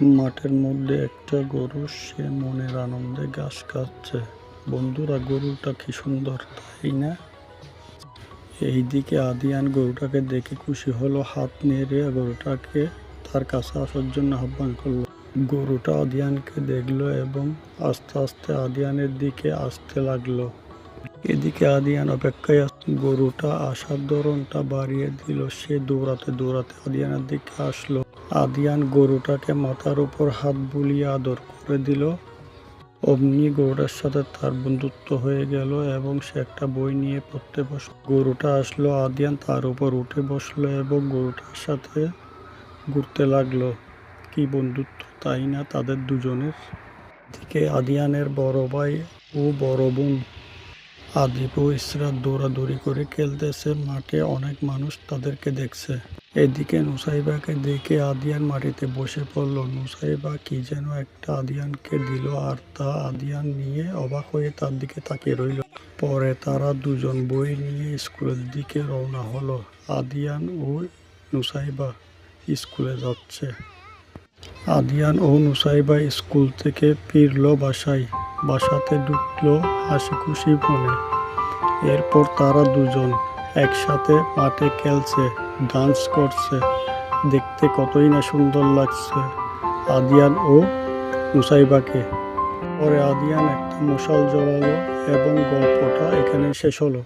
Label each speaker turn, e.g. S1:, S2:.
S1: মাঠের মধ্যে একটা গরু, সে মনের আনন্দে ঘাস খাচ্ছে। বন্ধুরা, গরুটা কি সুন্দর, তাই না? এইদিকে আদিয়ান গরুটাকে দেখে খুশি হলো, হাত নেড়ে গরুটাকে তার কাছে আসার জন্য আহ্বান করলো। গরুটা আদিয়ানকে দেখলো এবং আস্তে আস্তে আদিয়ানের দিকে আসতে লাগলো। এদিকে আদিয়ান অপেক্ষায় গরুটা আসার ধরনটা বাড়িয়ে দিল। সে দৌড়াতে দৌড়াতে আদিয়ানের দিকে আসলো। আদিয়ান গরুটাকে মাথার উপর হাত বুলিয়ে আদর করে দিল। অমনি গরুটার সাথে তার বন্ধুত্ব হয়ে গেল এবং সে একটা বই নিয়ে পড়তে বসল। গরুটা আসলো, আদিয়ান তার উপর উঠে বসলো এবং গরুটার সাথে ঘুরতে লাগলো। কি বন্ধুত্ব, তাই না তাদের দুজনের? এদিকে আদিয়ানের বড় ভাই ও বড় বোন আদিপ ও ইসরাত দৌড়াদৌড়ি করে খেলতেছে। মাঠে অনেক মানুষ তাদেরকে দেখছে। এদিকে নুসাইবাকে দেখে আদিয়ান মাটিতে বসে পড়ল। নুসাইবা কি যেন একটা আদিয়ানকে দিল আর তা আদিয়ান নিয়ে অবাক হয়ে তার দিকে তাকিয়ে রইল। পরে তারা দুজন বই নিয়ে স্কুলের দিকে রওনা হলো। আদিয়ান ও নুসাইবা স্কুলে যাচ্ছে। আদিয়ান ও নুসাইবা স্কুল থেকে ফিরল বাসায়। বাসাতে ঢুকলো হাসি খুশি মনে। এরপর তারা দুজন একসাথে মাঠে খেলছে, ডান্স করছে। দেখতে কতই না সুন্দর লাগছে আদিয়ান ও নুসাইবাকে। পরে আদিয়ান একটা মশাল জ্বালালো এবং গল্পটা এখানে শেষ হলো।